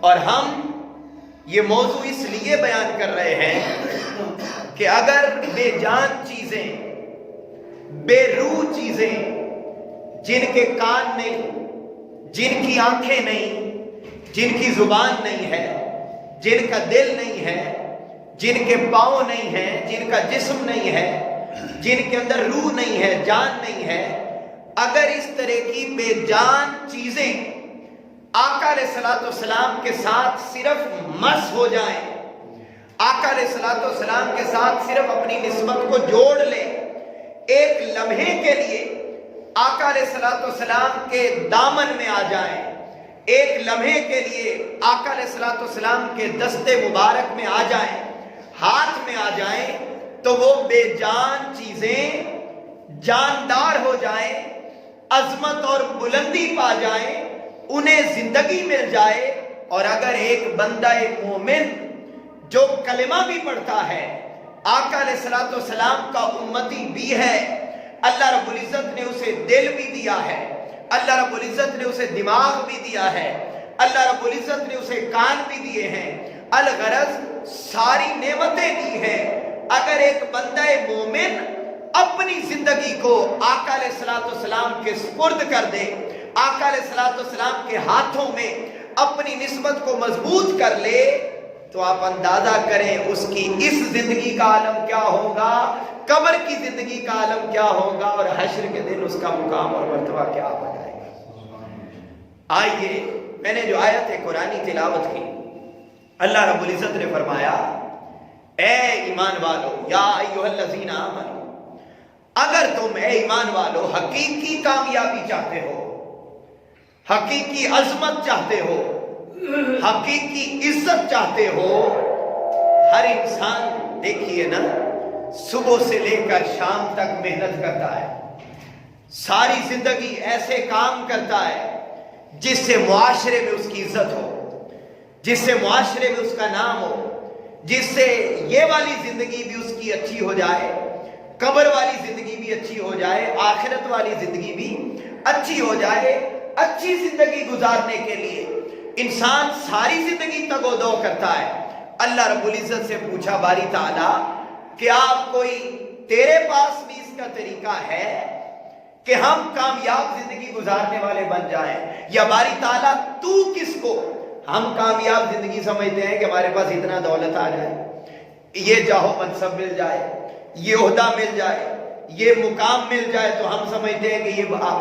اور ہم یہ موضوع اس لیے بیان کر رہے ہیں کہ اگر بے جان چیزیں، بے روح چیزیں، جن کے کان نہیں، جن کی آنکھیں نہیں، جن کی زبان نہیں ہے، جن کا دل نہیں ہے، جن کے پاؤں نہیں ہیں، جن کا جسم نہیں ہے، جن کے اندر روح نہیں ہے، جان نہیں ہے، اگر اس طرح کی بے جان چیزیں آقا علیہ الصلوۃ والسلام کے ساتھ صرف مس ہو جائیں، آقا علیہ الصلوۃ والسلام کے ساتھ صرف اپنی نسبت کو جوڑ لیں، ایک لمحے کے لیے آقا علیہ الصلوۃ والسلام کے دامن میں آ جائیں، ایک لمحے کے لیے آقا علیہ الصلوۃ والسلام کے دستے مبارک میں آ جائیں، ہاتھ میں آ جائیں، تو وہ بے جان چیزیں جاندار ہو جائیں، عظمت اور بلندی پا جائیں، انہیں زندگی مل جائے۔ اور اگر ایک بندہ مومن جو کلمہ بھی پڑھتا ہے، آقا علیہ الصلوۃ والسلام کا امتی بھی ہے، اللہ رب العزت نے اسے دل بھی دیا ہے، اللہ رب العزت نے اسے دماغ بھی دیا ہے، اللہ رب العزت نے اسے کان بھی دیے ہیں، الغرض ساری نعمتیں دی ہیں، اگر ایک بندہ مومن اپنی زندگی کو آقا علیہ الصلوۃ والسلام کے سپرد کر دے، آقا علیہ الصلوۃ والسلام کے ہاتھوں میں اپنی نسبت کو مضبوط کر لے، تو آپ اندازہ کریں اس کی اس زندگی کا عالم کیا ہوگا، قبر کی زندگی کا عالم کیا ہوگا، اور حشر کے دن اس کا مقام اور مرتبہ کیا ہو جائے گا۔ آئیے، میں نے جو آیت قرآنی تلاوت کی، اللہ رب العزت نے فرمایا، اے ایمان والو، یا ایھا الذین آمنوا، اگر تم اے ایمان والو حقیقی کامیابی چاہتے ہو، حقیقی عظمت چاہتے ہو، حقیقی عزت چاہتے ہو، ہر انسان دیکھیے نا، صبح سے لے کر شام تک محنت کرتا ہے، ساری زندگی ایسے کام کرتا ہے جس سے معاشرے میں اس کی عزت ہو، جس سے معاشرے میں اس کا نام ہو، جس سے یہ والی زندگی بھی اس کی اچھی ہو جائے، قبر والی زندگی بھی اچھی ہو جائے، آخرت والی زندگی بھی اچھی ہو جائے۔ اچھی زندگی گزارنے کے لیے انسان ساری زندگی تگ و دو کرتا ہے۔ اللہ رب العزت سے پوچھا باری تعالیٰ، کیا کوئی تیرے پاس بھی اس کا طریقہ ہے کہ ہم کامیاب زندگی گزارنے والے بن جائیں؟ یا باری تعالیٰ تو کس کو ہم کامیاب زندگی سمجھتے ہیں کہ ہمارے پاس اتنا دولت آ جائے، یہ جاہو منصب مل جائے، یہ عہدہ مل جائے، یہ مقام مل جائے، تو ہم سمجھتے ہیں کہ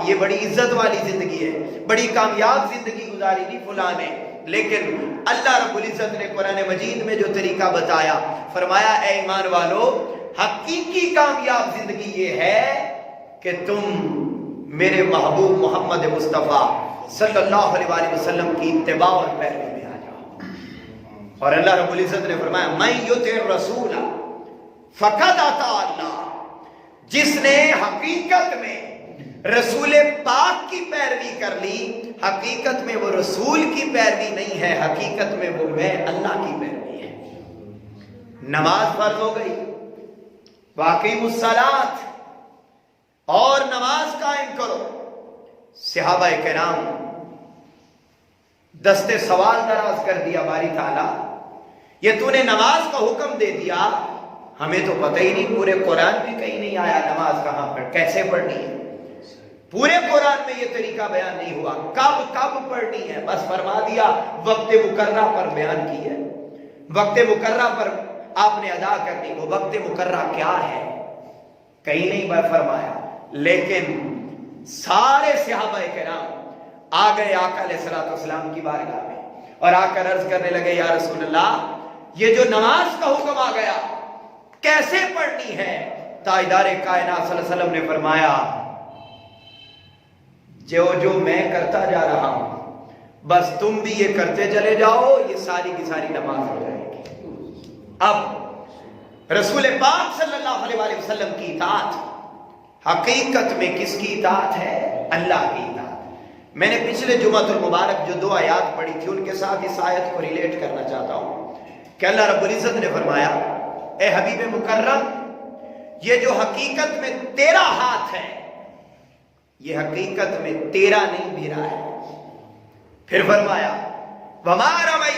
یہ بڑی عزت والی زندگی ہے، بڑی کامیاب زندگی گزاری نہیں فلاں نے۔ لیکن اللہ رب العزت نے قرآن مجید میں جو طریقہ بتایا، فرمایا اے ایمان والو، حقیقی کامیاب زندگی یہ ہے کہ تم میرے محبوب محمد مصطفیٰ صلی اللہ علیہ وآلہ وسلم کی اتباع اور پیروی میں آ جاؤ۔ اور اللہ رب العزت نے فرمایا من یطع الرسول فقد اطاع اللہ، جس نے حقیقت میں رسول پاک کی پیروی کر لی، حقیقت میں وہ رسول کی پیروی نہیں ہے، حقیقت میں وہ میں اللہ کی پیروی ہے۔ نماز فرض ہو گئی، واقیموا الصلاۃ، اور نماز قائم کرو۔ صحابہ کرام دستے سوال دراز کر دیا، باری تعالیٰ یہ تو نے نماز کا حکم دے دیا، ہمیں تو پتہ ہی نہیں، پورے قرآن میں کہیں نہیں آیا نماز کہاں پر کیسے پڑھنی ہے، پورے قرآن میں یہ طریقہ بیان نہیں ہوا، کب پڑھنی ہے، بس فرما دیا وقت مقررہ پر بیان کی ہے، وقت مقررہ پر آپ نے ادا کرنی، وہ وقت مقررہ کیا ہے کہیں نہیں فرمایا۔ لیکن سارے صحابہ کرام آ گئے آقا علیہ الصلوۃ والسلام کی بارگاہ میں اور آ کر عرض کرنے لگے، یا رسول اللہ، یہ جو نماز کا حکم آ گیا کیسے پڑھنی ہے؟ تاجدار کائنات صلی اللہ علیہ وسلم نے فرمایا، جو میں کرتا جا رہا ہوں بس تم بھی یہ کرتے چلے جاؤ، یہ ساری کی ساری نماز ہو جائے گی۔ اب رسول پاک صلی اللہ علیہ وآلہ وسلم کی اطاعت حقیقت میں کس کی اطاعت ہے؟ اللہ کی اطاعت۔ میں نے پچھلے جمعۃ المبارک جو 2 آیات پڑھی تھی ان کے ساتھ اس آیت کو ریلیٹ کرنا چاہتا ہوں کہ اللہ رب العزت نے فرمایا، اے حبیب مکرم، یہ جو حقیقت میں تیرا ہاتھ ہے یہ حقیقت میں تیرا نہیں میرا ہے۔ پھر فرمایا وَمَا رَمَيْتَ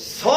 100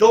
2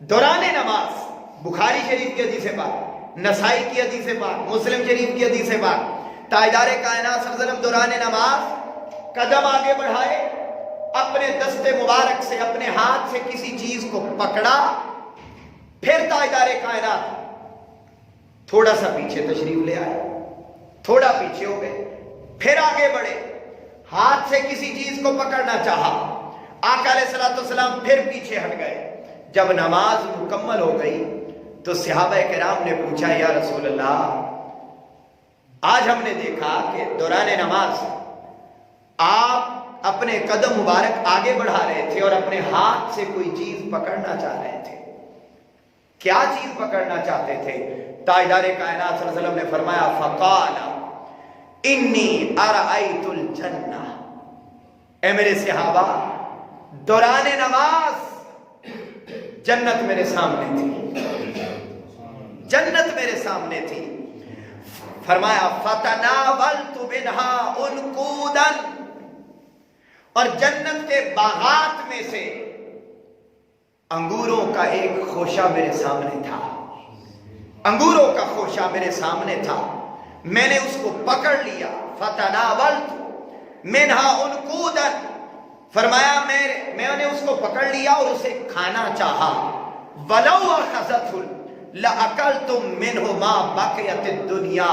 دوران نماز بخاری شریف کی حدیث پاک، نسائی کی حدیث پاک، مسلم شریف کی حدیث پاک، تاجدار کائنات صلی اللہ علیہ وسلم دوران نماز قدم آگے بڑھائے، اپنے دست مبارک سے اپنے ہاتھ سے کسی چیز کو پکڑا، پھر تاجدار کائنات تھوڑا سا پیچھے تشریف لے آئے، تھوڑا پیچھے ہو گئے، پھر آگے بڑھے، ہاتھ سے کسی چیز کو پکڑنا چاہا، آقا علیہ الصلوۃ والسلام پھر پیچھے ہٹ گئے۔ جب نماز مکمل ہو گئی تو صحابہ کرام نے پوچھا یا رسول اللہ، آج ہم نے دیکھا کہ دوران نماز آپ اپنے قدم مبارک آگے بڑھا رہے تھے اور اپنے ہاتھ سے کوئی چیز پکڑنا چاہ رہے تھے، کیا چیز پکڑنا چاہتے تھے؟ تاجدار کائنات صلی اللہ علیہ وسلم نے فرمایا فقال انی ارأیت الجنہ، اے میرے صحابہ دوران نماز جنت میرے سامنے تھی، جنت میرے سامنے تھی۔ فرمایا فتناولت منها عنقودا، اور جنت کے باغات میں سے انگوروں کا ایک خوشہ میرے سامنے تھا، انگوروں کا خوشہ میرے سامنے تھا، میں نے اس کو پکڑ لیا، فتناولت منها عنقودا، فرمایا میں نے اس کو پکڑ لیا اور اسے کھانا چاہا، وَلَوْ أَخَذَتْهُ لَأَكَلْتُم مِّنْهُ مَا بَقِيَتِ الدُّنْيَا،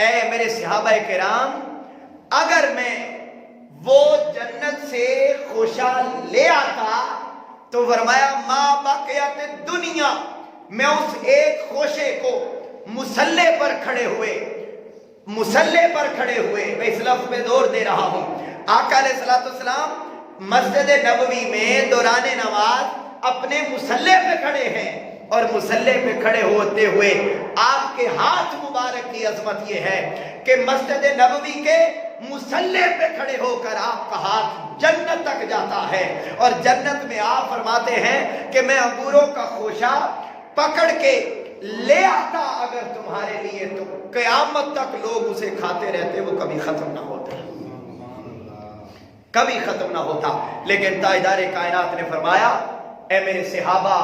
اے میرے صحابہ کرام اگر میں وہ جنت سے خوشہ لے آتا تو فرمایا ما بقیت الدنیا، میں اس ایک خوشے کو مسلح پر کھڑے ہوئے، میں اس لفظ میں زور دے رہا ہوں، آقا علیہ الصلوۃ والسلام مسجد نبوی میں دوران نماز اپنے مسلح پہ کھڑے ہیں، اور مسلح پہ کھڑے ہوتے ہوئے آپ کے ہاتھ مبارک کی عظمت یہ ہے کہ مسجد نبوی کے مسلح پہ کھڑے ہو کر آپ کا ہاتھ جنت تک جاتا ہے، اور جنت میں آپ فرماتے ہیں کہ میں انگوروں کا خوشہ پکڑ کے لے آتا اگر تمہارے لیے تو قیامت تک لوگ اسے کھاتے رہتے، وہ کبھی ختم نہ ہوتا، کبھی ختم نہ ہوتا۔ لیکن تاجدار کائنات نے فرمایا اے میرے صحابہ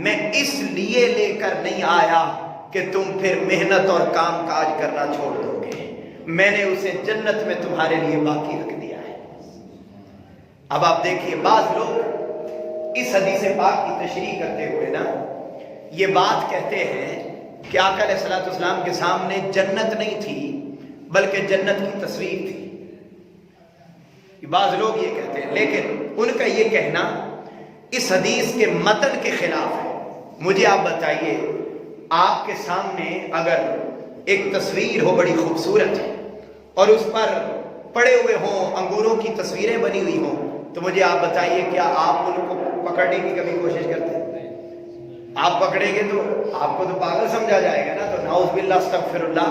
میں اس لیے لے کر نہیں آیا کہ تم پھر محنت اور کام کاج کرنا چھوڑ دو گے، میں نے اسے جنت میں تمہارے لیے باقی رکھ دیا ہے۔ اب آپ دیکھیے بعض لوگ اس حدیث پاک کی تشریح کرتے ہوئے نا یہ بات کہتے ہیں کہ آقا علیہ الصلوۃ والسلام کے سامنے جنت نہیں تھی بلکہ جنت کی تصویر تھی، بعض لوگ یہ کہتے ہیں، لیکن ان کا یہ کہنا اس حدیث کے متن کے خلاف ہے۔ مجھے آپ بتائیے آپ کے سامنے اگر ایک تصویر ہو بڑی خوبصورت اور اس پر پڑے ہوئے ہوں انگوروں کی تصویریں بنی ہوئی ہوں تو مجھے آپ بتائیے کیا آپ ان کو پکڑنے کی کبھی کوشش کرتے ہیں؟ آپ پکڑیں گے تو آپ کو تو پاگل سمجھا جائے گا نا، تو نعوذ باللہ استغفر اللہ،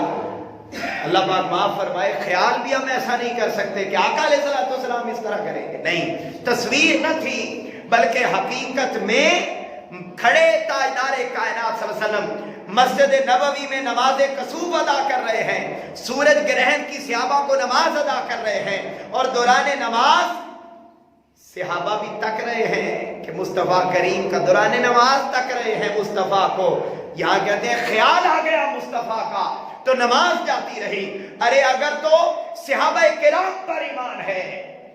اللہ پاک معاف فرمائے، خیال بھی ہم ایسا نہیں کر سکتے کہ آقا علیہ الصلوۃ والسلام اس طرح کریں گے، نہیں، تصویر نہ تھی بلکہ حقیقت میں کھڑے تاجدار کائنات صلی اللہ علیہ وسلم مسجد نبوی میں نماز کسوف ادا کر رہے ہیں، سورج گرہن کی صحابہ کو نماز ادا کر رہے ہیں، اور دوران نماز صحابہ بھی تک رہے ہیں کہ مصطفیٰ کریم کا دوران نماز تک رہے ہیں مصطفیٰ کو، یہاں کہتے ہیں خیال آ گیا مصطفیٰ کا تو نماز جاتی رہی۔ ارے اگر تو صحابہ کرام پر ایمان ہے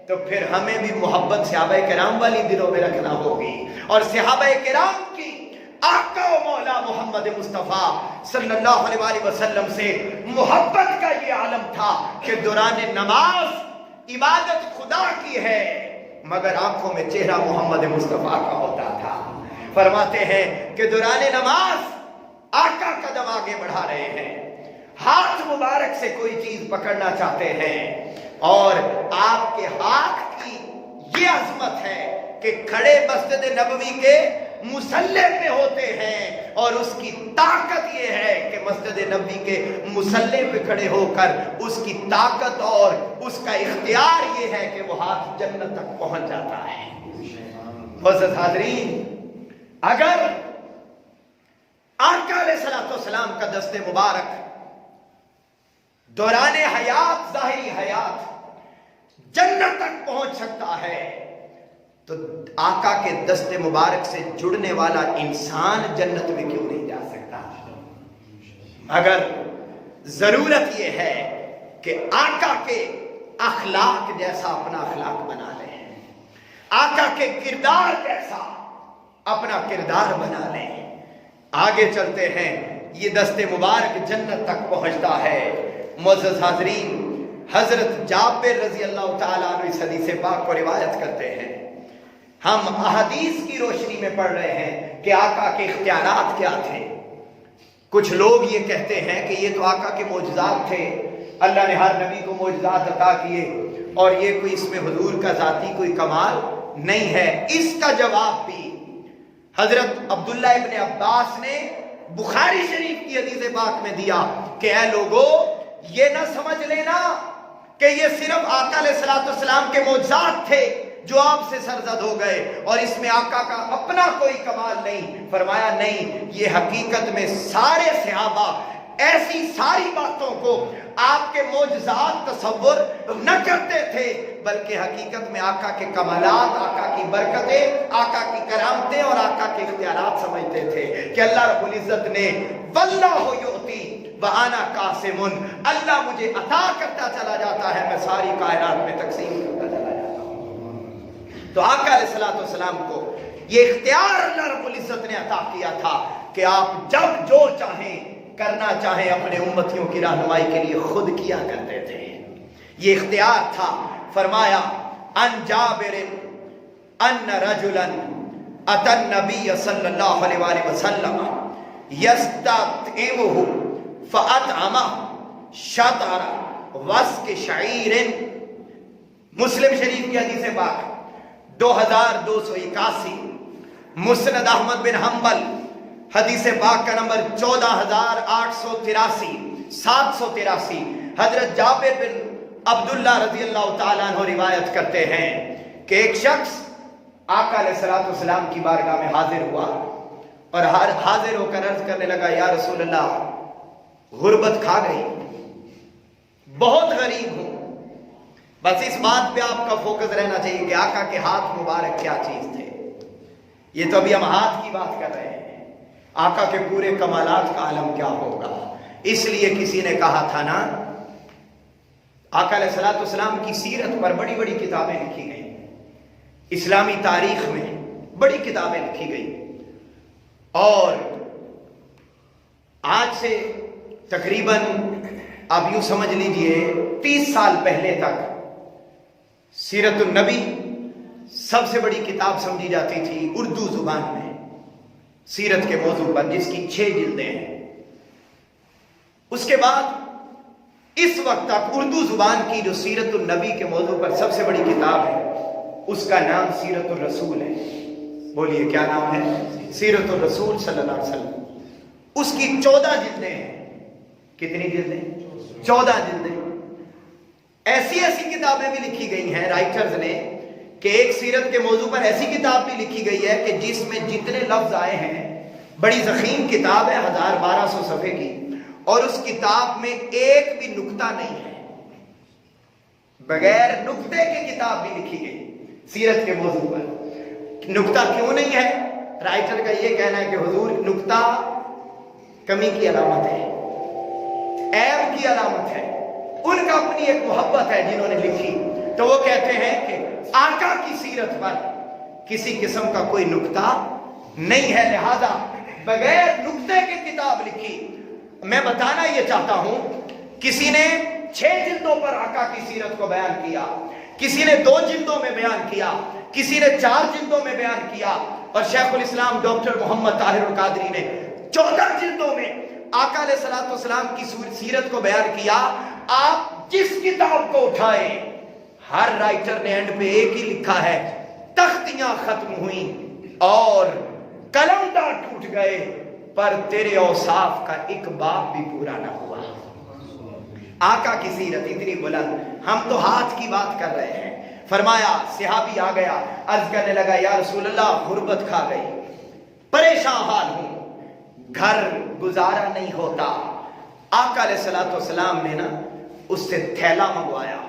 تو پھر ہمیں بھی محبت صحابہ کرام والی دلوں میں رکھنا ہوگی، اور صحابہ کرام کی آقا و مولا محمد مصطفیٰ صلی اللہ علیہ وآلہ وسلم سے محبت کا یہ عالم تھا کہ دوران نماز عبادت خدا کی ہے مگر آنکھوں میں چہرہ محمد مصطفیٰ کا ہوتا تھا۔ فرماتے ہیں کہ دوران نماز آقا قدم آگے بڑھا رہے ہیں، ہاتھ مبارک سے کوئی چیز پکڑنا چاہتے ہیں، اور آپ کے ہاتھ کی یہ عظمت ہے کہ کھڑے مسجد نبوی کے مسلح پہ ہوتے ہیں، اور اس کی طاقت یہ ہے کہ مسجد نبوی کے مسلح پہ کھڑے ہو کر اس کی طاقت اور اس کا اختیار یہ ہے کہ وہ ہاتھ جنت تک پہنچ جاتا ہے۔ معزز حاضرین، اگر آقا علیہ الصلوۃ والسلام کا دست مبارک دوران حیات ظاہری حیات جنت تک پہنچ سکتا ہے تو آقا کے دست مبارک سے جڑنے والا انسان جنت میں کیوں نہیں جا سکتا؟ اگر ضرورت یہ ہے کہ آقا کے اخلاق جیسا اپنا اخلاق بنا لیں، آقا کے کردار جیسا اپنا کردار بنا لیں، آگے چلتے ہیں، یہ دست مبارک جنت تک پہنچتا ہے۔ معزز حاضرین، حضرت جابر رضی اللہ تعالیٰ عنہ اس حدیث پاک کو روایت کرتے ہیں۔ ہم احادیث کی روشنی میں پڑھ رہے ہیں کہ آقا کے اختیارات کیا تھے۔ کچھ لوگ یہ کہتے ہیں کہ یہ تو آقا کے معجزات تھے، اللہ نے ہر نبی کو معجزات عطا کیے اور یہ کوئی اس میں حضور کا ذاتی کوئی کمال نہیں ہے۔ اس کا جواب بھی حضرت عبداللہ ابن عباس نے بخاری شریف کی حدیث پاک میں دیا کہ اے لوگو، یہ نہ سمجھ لینا کہ یہ صرف آقا علیہ الصلوۃ والسلام کے معجزات تھے جو آپ سے سرزد ہو گئے اور اس میں آقا کا اپنا کوئی کمال نہیں۔ فرمایا نہیں، یہ حقیقت میں سارے صحابہ ایسی ساری باتوں کو آپ کے معجزات تصور نہ کرتے تھے، بلکہ حقیقت میں آقا کے کمالات، آقا کی برکتیں، آقا کی کرامتیں اور آقا کے اختیارات سمجھتے تھے کہ اللہ رب العزت نے واللہ یؤتی وانا قاسم، اللہ مجھے عطا کرتا چلا جاتا ہے، میں ساری کائنات میں تقسیم کرتا چلا جاتا ہوں۔ تو آقا علیہ الصلوۃ والسلام کو یہ اختیار اللہ رب العزت نے عطا کیا تھا کہ آپ جب جو چاہیں کرنا چاہیں اپنے امتیوں کی رہنمائی کے لیے خود کیا کرتے تھے، یہ اختیار تھا۔ فرمایا ان جابر ان رجلا اتى النبي صلی اللہ علیہ وآلہ وسلم یستطعمه فاطعمه شطر وسق شعیر، مسلم شریف کی حدیث پاک 2281، مسند احمد بن حنبل حدیث پاک کا نمبر 14883 783۔ حضرت جابر بن عبداللہ رضی اللہ تعالیٰ عنہ روایت کرتے ہیں کہ ایک شخص آقا علیہ الصلوۃ والسلام کی بارگاہ میں حاضر ہوا اور حاضر ہو کر عرض کرنے لگا، یا رسول اللہ، غربت کھا گئی، بہت غریب ہوں۔ بس اس بات پہ آپ کا فوکس رہنا چاہیے کہ آقا کے ہاتھ مبارک کیا چیز تھے۔ یہ تو ابھی ہم ہاتھ کی بات کر رہے ہیں، آقا کے پورے کمالات کا عالم کیا ہوگا۔ اس لیے کسی نے کہا تھا نا، آقا علیہ الصلوۃ والسلام کی سیرت پر بڑی بڑی کتابیں لکھی گئیں، اسلامی تاریخ میں بڑی کتابیں لکھی گئیں، اور آج سے تقریباً آپ یوں سمجھ لیجئے 30 سال پہلے تک سیرت النبی سب سے بڑی کتاب سمجھی جاتی تھی اردو زبان میں سیرت کے موضوع پر، جس کی 6 جلدیں ہیں۔ اس کے بعد اس وقت تک اردو زبان کی جو سیرت النبی کے موضوع پر سب سے بڑی کتاب ہے، اس کا نام سیرت الرسول ہے۔ بولیے کیا نام ہے؟ سیرت الرسول صلی اللہ علیہ وسلم۔ اس کی 14 جلدیں ہیں۔ کتنی جلدیں؟ 14 جلدیں۔ ایسی کتابیں بھی لکھی گئی ہیں رائٹرز نے کہ ایک سیرت کے موضوع پر ایسی کتاب بھی لکھی گئی ہے کہ جس میں جتنے لفظ آئے ہیں، بڑی ضخیم کتاب ہے، 1200 صفحے کی، اور اس کتاب میں ایک بھی نکتہ نہیں ہے، بغیر نکتے کی کتاب بھی لکھی گئی سیرت کے موضوع پر۔ نکتہ کیوں نہیں ہے؟ رائٹر کا یہ کہنا ہے کہ حضور، نکتہ کمی کی علامت ہے، عیب کی علامت ہے۔ ان کا اپنی ایک محبت ہے جنہوں نے لکھی، تو وہ کہتے ہیں کہ آقا کی سیرت پر کسی قسم کا کوئی نکتہ نہیں ہے، لہذا بغیر نکتے کی کتاب لکھی۔ میں بتانا یہ چاہتا ہوں، کسی نے 6 جلدوں پر آقا کی سیرت کو بیان کیا، کسی نے 2 جلدوں میں بیان کیا، کسی نے 4 جلدوں میں بیان کیا، اور شیخ الاسلام ڈاکٹر محمد طاہر القادری نے 14 جلدوں میں آقا علیہ الصلوۃ والسلام کی سیرت کو بیان کیا۔ آپ جس کتاب کو اٹھائیں، ہر رائٹر نے اینڈ پہ ایک ہی لکھا ہے، تختیاں ختم ہوئیں اور قلمدار ٹوٹ گئے، پر تیرے اوصاف کا ایک باب بھی پورا نہ ہوا۔ آقا کی سیرت اتنی بلند، ہم تو ہاتھ کی بات کر رہے ہیں۔ فرمایا، صحابی آ گیا، عرض کرنے لگا، یا رسول اللہ، غربت کھا گئی، پریشان حال ہوں، گھر گزارا نہیں ہوتا۔ آقا علیہ الصلوۃ والسلام نے نا اس سے تھیلا منگوایا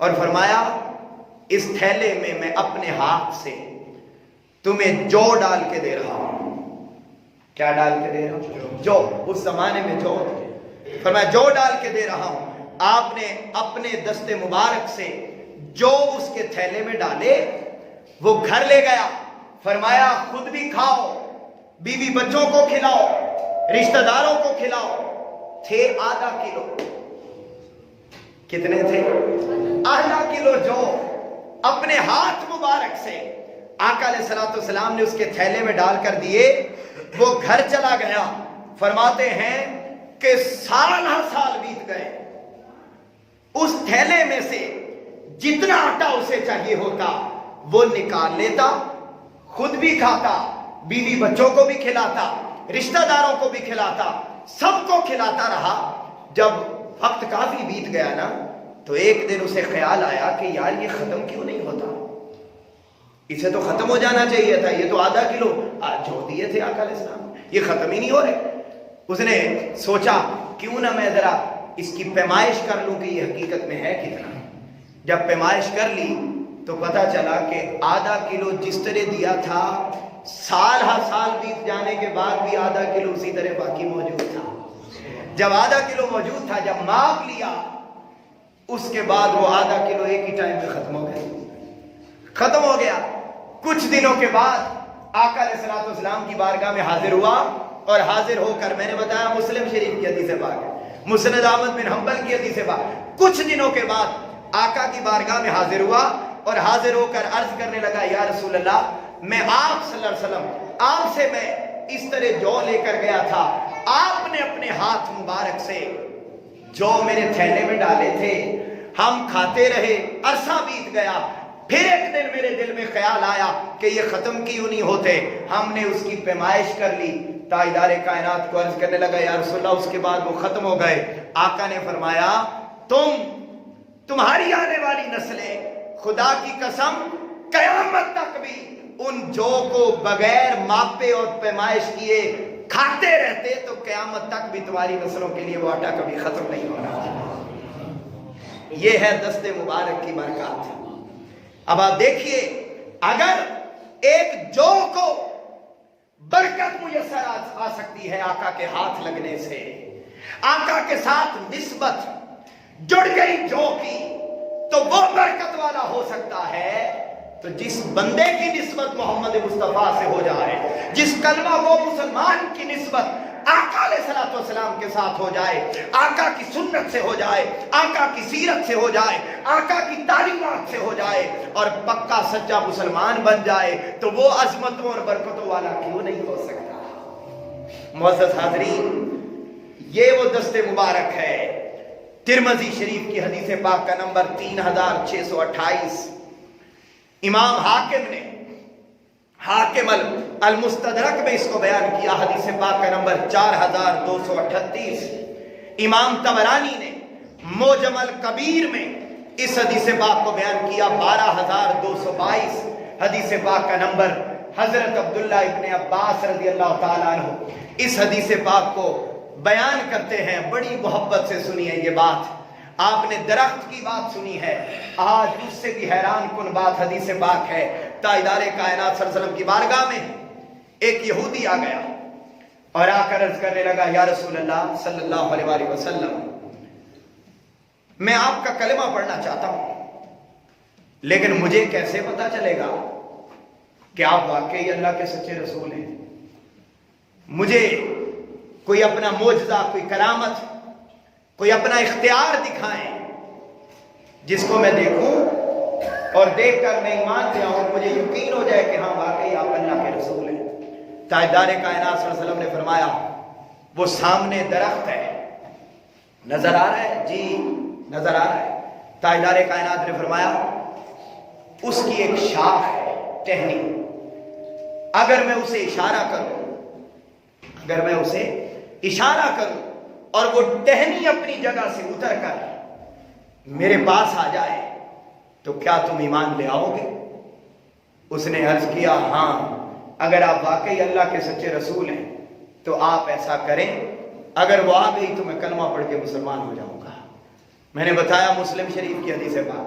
اور فرمایا، اس تھیلے میں میں اپنے ہاتھ سے تمہیں جو ڈال کے دے رہا ہوں. کیا ڈال کے دے رہا ہوں؟ جو. اس زمانے میں جو تھے. فرمایا جو ڈال کے دے رہا ہوں. آپ نے اپنے دست مبارک سے جو اس کے تھیلے میں ڈالے وہ گھر لے گیا. فرمایا خود بھی کھاؤ, بیوی بچوں کو کھلاؤ, رشتہ داروں کو کھلاؤ. تھے آدھا کلو. کتنے تھے؟ آدھا کلو جو اپنے ہاتھ مبارک سے آقا علیہ الصلوۃ والسلام نے اس کے تھیلے میں ڈال کر دیے. وہ گھر چلا گیا. فرماتے ہیں کہ سال ہر سال بیت گئے. اس تھیلے میں سے جتنا آٹا اسے چاہیے ہوتا وہ نکال لیتا, خود بھی کھاتا, بیوی بچوں کو بھی کھلاتا, رشتہ داروں کو بھی کھلاتا, سب کو کھلاتا رہا. جب وقت کافی بیت گیا نا تو ایک دن اسے خیال آیا کہ یار یہ ختم کیوں نہیں ہوتا, اسے تو ختم ہو جانا چاہیے تھا. یہ تو آدھا کلو جو دیے تھے آقا علیہ السلام, یہ ختم ہی نہیں ہو رہے. اس نے سوچا کیوں نہ میں ذرا اس کی پیمائش کر لوں کہ یہ حقیقت میں ہے کتنا. جب پیمائش کر لی تو پتا چلا کہ آدھا کلو جس طرح دیا تھا سال ہر سال بیت جانے کے بعد بھی آدھا کلو اسی طرح باقی موجود تھا. جب آدھا کلو موجود تھا, جب ماپ لیا, اس کے بعد وہ آدھا کلو ایک ہی ٹائم میں ختم ہو گیا. ختم ہو گیا. کچھ دنوں کے بعد آقا علیہ الصلوۃ والسلام کی بارگاہ میں حاضر ہوا, اور حاضر ہو کر میں نے بتایا مسلم شریف کی حدیث پاک ہے, مسند احمد بن حنبل کی حدیث پاک. کچھ دنوں کے بعد آقا کی بارگاہ میں حاضر ہوا اور حاضر ہو کر عرض کرنے لگا یا رسول اللہ, میں آپ صلی اللہ علیہ وسلم آپ سے میں اس طرح جو لے کر گیا تھا, آپ نے اپنے ہاتھ مبارک سے جو میرے تھیلے میں ڈالے تھے ہم کھاتے رہے, عرصہ بیت گیا. پھر ایک دن میرے دل میں خیال آیا کہ یہ ختم کیوں نہیں ہوتے. ہم نے اس کی پیمائش کر لی. تاجدار کائنات کو عرض کرنے لگا یا رسول اللہ اس کے بعد وہ ختم ہو گئے. آقا نے فرمایا تمہاری آنے والی نسلیں خدا کی قسم قیامت تک بھی ان جو کو بغیر ماپے اور پیمائش کیے کھاتے رہتے تو قیامت تک بھی تمہاری نسلوں کے لیے وہ آٹا کبھی ختم نہیں ہونا. یہ ہے دست مبارک کی برکات. اب آپ دیکھیے اگر ایک جو کو برکت میسر آ سکتی ہے آقا کے ہاتھ لگنے سے, آقا کے ساتھ نسبت جڑ گئی جو کی, تو وہ برکت والا ہو سکتا ہے. تو جس بندے کی نسبت محمد مصطفیٰ سے ہو جائے, جس کلمہ وہ مسلمان کی نسبت آقا علیہ الصلوۃ والسلام کے ساتھ ہو جائے, آقا کی سنت سے ہو جائے, آقا کی سیرت سے ہو جائے, آقا کی تعلیمات سے ہو جائے اور پکا سچا مسلمان بن جائے, تو وہ عظمتوں اور برکتوں والا کیوں نہیں ہو سکتا. معزز حاضرین, یہ وہ دست مبارک ہے. ترمذی شریف کی حدیث پاک کا نمبر 3628. امام حاکم نے حاکم المستدرک میں اس کو بیان کیا, حدیث پاک کا نمبر 4238. امام طبرانی نے معجم الکبیر میں اس حدیث پاک کو بیان کیا 12222. حدیث پاک کا نمبر. حضرت عبداللہ ابن عباس رضی اللہ تعالیٰ عنہ اس حدیث پاک کو بیان کرتے ہیں. بڑی محبت سے سنیے یہ بات. آپ نے درخت کی بات سنی ہے, آج اس سے بھی حیران کن بات حدیث پاک ہے. تاجدار کائنات صلی اللہ علیہ وسلم کی بارگاہ میں ایک یہودی آ گیا اور آ کر عرض کرنے لگا یا رسول اللہ صلی اللہ علیہ وآلہ وسلم, میں آپ کا کلمہ پڑھنا چاہتا ہوں, لیکن مجھے کیسے پتا چلے گا کہ آپ واقعی اللہ کے سچے رسول ہیں. مجھے کوئی اپنا معجزہ, کوئی کرامت, کوئی اپنا اختیار دکھائیں جس کو میں دیکھوں اور دیکھ کر میں ایمان لے آؤں, مجھے یقین ہو جائے کہ ہاں واقعی آپ اللہ کے رسول ہیں. تاجدار کائنات صلی اللہ علیہ وسلم نے فرمایا وہ سامنے درخت ہے, نظر آ رہا ہے؟ جی نظر آ رہا ہے. تاجدار کائنات نے فرمایا اس کی ایک شاخ ہے, ٹہنی, اگر میں اسے اشارہ کروں اور وہ ٹہنی اپنی جگہ سے اتر کر میرے پاس آ جائے تو کیا تم ایمان لے آؤ گے؟ اس نے عرض کیا ہاں, اگر آپ واقعی اللہ کے سچے رسول ہیں تو آپ ایسا کریں, اگر وہ آ گئی تو میں کلمہ پڑھ کے مسلمان ہو جاؤں گا. میں نے بتایا مسلم شریف کی حدیث پاک.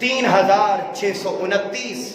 3629,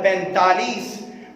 45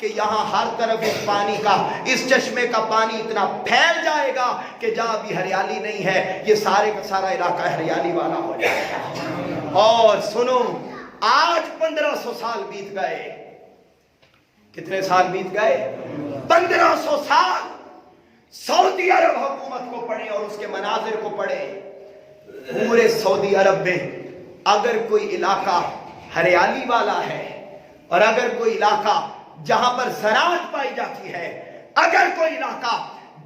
کہ یہاں ہر طرف اس پانی کا، اس چشمے کا پانی اتنا پھیل جائے گا کہ جہاں بھی ہریالی نہیں ہے یہ سارے کا سارا علاقہ ہریالی والا ہو جائے گا۔ اور سنو، آج 1500 سال بیت گئے۔ کتنے سال بیت گئے؟ 1500 سال۔ سعودی عرب حکومت کو پڑھیں اور اس کے مناظر کو پڑھیں۔ پورے سعودی عرب میں اگر کوئی علاقہ ہریالی والا ہے، اور اگر کوئی علاقہ جہاں پر زراعت پائی جاتی ہے، اگر کوئی علاقہ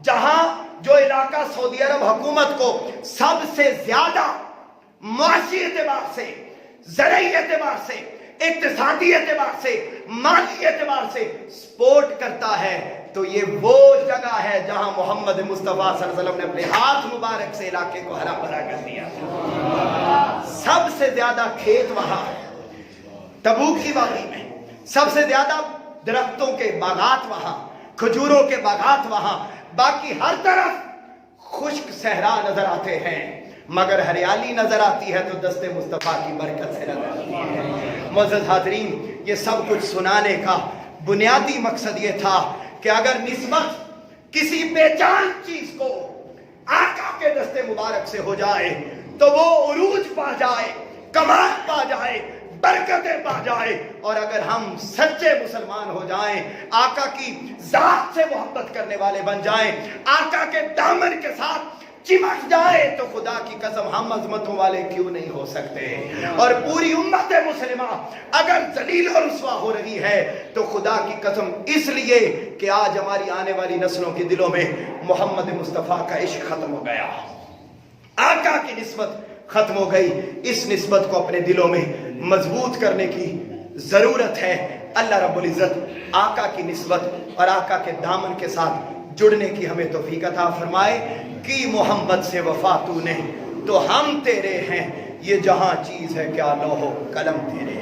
جہاں جو علاقہ سعودی عرب حکومت کو سب سے زیادہ معاشی اعتبار سے، زرعی اعتبار سے، اقتصادی اعتبار سے، مالی اعتبار سے سپورٹ کرتا ہے، تو یہ وہ جگہ ہے جہاں محمد مصطفیٰ صلی اللہ علیہ وسلم نے اپنے ہاتھ مبارک سے علاقے کو ہرا بھرا کر دیا۔ سب سے زیادہ کھیت وہاں تبوک کی وادی میں، سب سے زیادہ درختوں کے باغات وہاں، کھجوروں کے باغات وہاں، باقی ہر طرف خشک صحرا نظر آتے ہیں، مگر ہریالی نظر آتی ہے تو دست مصطفیٰ کی برکت سے نظر آتی ہے۔ معزز حاضرین، یہ سب کچھ سنانے کا بنیادی مقصد یہ تھا کہ اگر نسبت کسی بے جان چیز کو آقا کے دست مبارک سے ہو جائے تو وہ عروج پا جائے، کمال پا جائے، برکتیں پا جائے، اور اگر ہم سچے مسلمان ہو جائیں، آقا کی ذات سے محبت کرنے والے بن جائیں، آقا کے دامن کے ساتھ چمٹ جائے، تو خدا کی قسم ہم عظمتوں والے کیوں نہیں ہو سکتے؟ اور پوری امت مسلمہ اگر ذلیل اور رسوا ہو رہی ہے تو خدا کی قسم اس لیے کہ آج ہماری آنے والی نسلوں کے دلوں میں محمد مصطفیٰ کا عشق ختم ہو گیا، آقا کی نسبت ختم ہو گئی۔ اس نسبت کو اپنے دلوں میں مضبوط کرنے کی ضرورت ہے۔ اللہ رب العزت آقا کی نسبت اور آقا کے دامن کے ساتھ جڑنے کی ہمیں توفیق عطا فرمائے۔ کی محمد سے وفا تو نے تو ہم تیرے ہیں، یہ جہاں چیز ہے کیا لوح و قلم تیرے۔